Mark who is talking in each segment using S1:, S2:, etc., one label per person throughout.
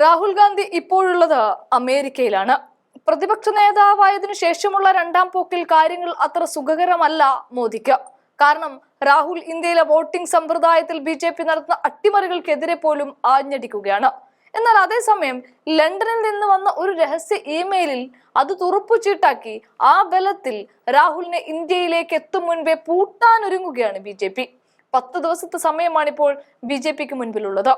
S1: രാഹുൽ ഗാന്ധി ഇപ്പോഴുള്ളത് അമേരിക്കയിലാണ്. പ്രതിപക്ഷ നേതാവായതിനു ശേഷമുള്ള രണ്ടാം പോക്കിൽ കാര്യങ്ങൾ അത്ര സുഖകരമല്ല മോദിക്ക്. കാരണം രാഹുൽ ഇന്ത്യയിലെ വോട്ടിംഗ് സമ്പ്രദായത്തിൽ BJP നടത്തുന്ന അട്ടിമറികൾക്കെതിരെ പോലും ആഞ്ഞടിക്കുകയാണ്. എന്നാൽ അതേസമയം ലണ്ടനിൽ നിന്ന് വന്ന ഒരു രഹസ്യ ഇമെയിലിൽ അത് തുറപ്പുചീട്ടാക്കി ആ ബലത്തിൽ രാഹുലിനെ ഇന്ത്യയിലേക്ക് എത്തും മുൻപേ പൂട്ടാനൊരുങ്ങുകയാണ് BJP. 10 ദിവസത്തെ സമയമാണിപ്പോൾ BJPക്ക് മുൻപിലുള്ളത്.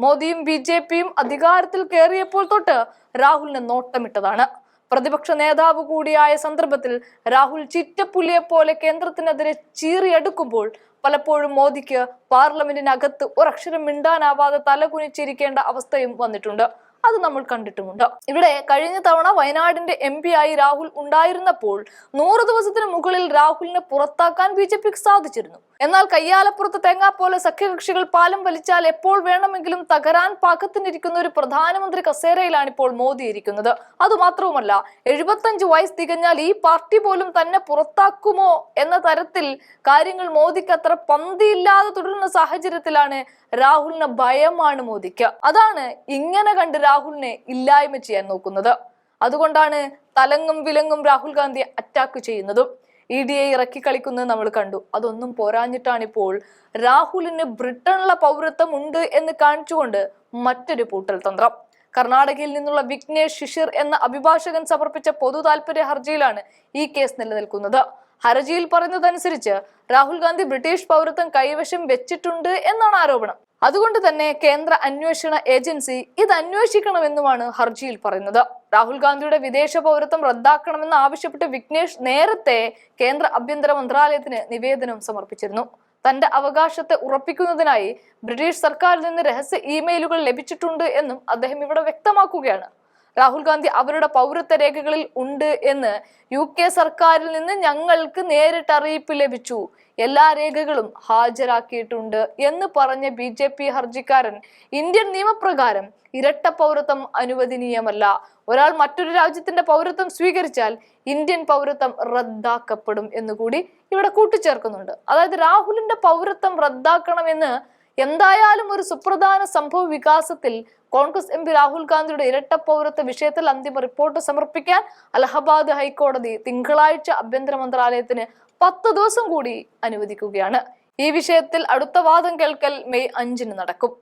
S1: മോദിയും BJPയും അധികാരത്തിൽ കയറിയപ്പോൾ തൊട്ട് രാഹുലിനെ നോട്ടമിട്ടതാണ്. പ്രതിപക്ഷ നേതാവ് കൂടിയായ സന്ദർഭത്തിൽ രാഹുൽ ചിറ്റപ്പുലിയെ പോലെ കേന്ദ്രത്തിനെതിരെ ചീറിയെടുക്കുമ്പോൾ പലപ്പോഴും മോദിക്ക് പാർലമെന്റിനകത്ത് ഒരക്ഷരം മിണ്ടാനാവാതെ തലകുനിച്ചിരിക്കേണ്ട അവസ്ഥയും വന്നിട്ടുണ്ട്. അത് നമ്മൾ കണ്ടിട്ടുമുണ്ട്. ഇവിടെ കഴിഞ്ഞ തവണ വയനാടിന്റെ MP ആയി രാഹുൽ ഉണ്ടായിരുന്നപ്പോൾ 100 ദിവസത്തിന് മുകളിൽ രാഹുലിനെ പുറത്താക്കാൻ BJPക്ക് സാധിച്ചിരുന്നു. എന്നാൽ കയ്യാലപ്പുറത്ത് തേങ്ങ പോലെ സഖ്യകക്ഷികൾ പാലം വലിച്ചാൽ എപ്പോൾ വേണമെങ്കിലും തകരാൻ പാകത്തിനിരിക്കുന്ന ഒരു പ്രധാനമന്ത്രി കസേരയിലാണ് ഇപ്പോൾ മോദി ഇരിക്കുന്നത്. അതുമാത്രവുമല്ല, 75 വയസ്സ് തികഞ്ഞാൽ ഈ പാർട്ടി പോലും തന്നെ പുറത്താക്കുമോ എന്ന തരത്തിൽ കാര്യങ്ങൾ മോദിക്ക് അത്ര പന്തിയില്ലാതെ തുടരുന്ന സാഹചര്യത്തിലാണ് രാഹുലിന് ഭയമാണ് മോദിക്ക്. അതാണ് ഇങ്ങനെ കണ്ട് രാഹുലിനെ ഇല്ലായ്മ ചെയ്യാൻ നോക്കുന്നത്. അതുകൊണ്ടാണ് തലങ്ങും വിലങ്ങും രാഹുൽ ഗാന്ധിയെ അറ്റാക്ക് ചെയ്യുന്നതും. EDA ഇറക്കി കളിക്കുന്നത് നമ്മൾ കണ്ടു. അതൊന്നും പോരാഞ്ഞിട്ടാണിപ്പോൾ രാഹുലിന് ബ്രിട്ടനിലെ പൗരത്വം ഉണ്ട് എന്ന് കാണിച്ചുകൊണ്ട് മറ്റൊരു പൂട്ടൽ തന്ത്രം. കർണാടകയിൽ നിന്നുള്ള വിഘ്നേഷ് ശിഷിർ എന്ന അഭിഭാഷകൻ സമർപ്പിച്ച പൊതു താൽപര്യ ഹർജിയിലാണ് ഈ കേസ് നിലനിൽക്കുന്നത്. ഹർജിയിൽ പറയുന്നതനുസരിച്ച് രാഹുൽ ഗാന്ധി ബ്രിട്ടീഷ് പൗരത്വം കൈവശം വെച്ചിട്ടുണ്ട് എന്നാണ് ആരോപണം. അതുകൊണ്ട് തന്നെ കേന്ദ്ര അന്വേഷണ ഏജൻസി ഇത് അന്വേഷിക്കണമെന്നുമാണ് ഹർജിയിൽ പറയുന്നത്. രാഹുൽ ഗാന്ധിയുടെ വിദേശ പൗരത്വം റദ്ദാക്കണമെന്ന് ആവശ്യപ്പെട്ട് വിഘ്നേഷ് നേരത്തെ കേന്ദ്ര ആഭ്യന്തര മന്ത്രാലയത്തിന് നിവേദനം സമർപ്പിച്ചിരുന്നു. തന്റെ അവകാശത്തെ ഉറപ്പിക്കുന്നതിനായി ബ്രിട്ടീഷ് സർക്കാരിൽ നിന്ന് രഹസ്യ ഇമെയിലുകൾ ലഭിച്ചിട്ടുണ്ട് എന്നും അദ്ദേഹം ഇവിടെ വ്യക്തമാക്കുകയാണ്. രാഹുൽ ഗാന്ധി അവരുടെ പൗരത്വ രേഖകളിൽ ഉണ്ട് എന്ന് UK സർക്കാരിൽ നിന്ന് ഞങ്ങൾക്ക് നേരിട്ട് അറിയിപ്പ് ലഭിച്ചു, എല്ലാ രേഖകളും ഹാജരാക്കിയിട്ടുണ്ട് എന്ന് പറഞ്ഞ BJP ഹർജിക്കാരൻ ഇന്ത്യൻ നിയമപ്രകാരം ഇരട്ട പൗരത്വം അനുവദനീയമല്ല. ഒരാൾ മറ്റൊരു രാജ്യത്തിന്റെ പൗരത്വം സ്വീകരിച്ചാൽ ഇന്ത്യൻ പൗരത്വം റദ്ദാക്കപ്പെടും എന്നുകൂടി ഇവിടെ കൂട്ടിച്ചേർക്കുന്നുണ്ട്. അതായത് രാഹുലിന്റെ പൗരത്വം റദ്ദാക്കണമെന്ന് എന്തായാലും ഒരു സുപ്രധാന സംഭവ വികാസത്തിൽ കോൺഗ്രസ് MP രാഹുൽ ഗാന്ധിയുടെ ഇരട്ട പൗരത്വ വിഷയത്തിൽ അന്തിമ റിപ്പോർട്ട് സമർപ്പിക്കാൻ അലഹബാദ് ഹൈക്കോടതി തിങ്കളാഴ്ച ആഭ്യന്തര മന്ത്രാലയത്തിന് 10 ദിവസം കൂടി അനുവദിക്കുകയാണ്. ഈ വിഷയത്തിൽ അടുത്ത വാദം കേൾക്കൽ മെയ് 5 നടക്കും.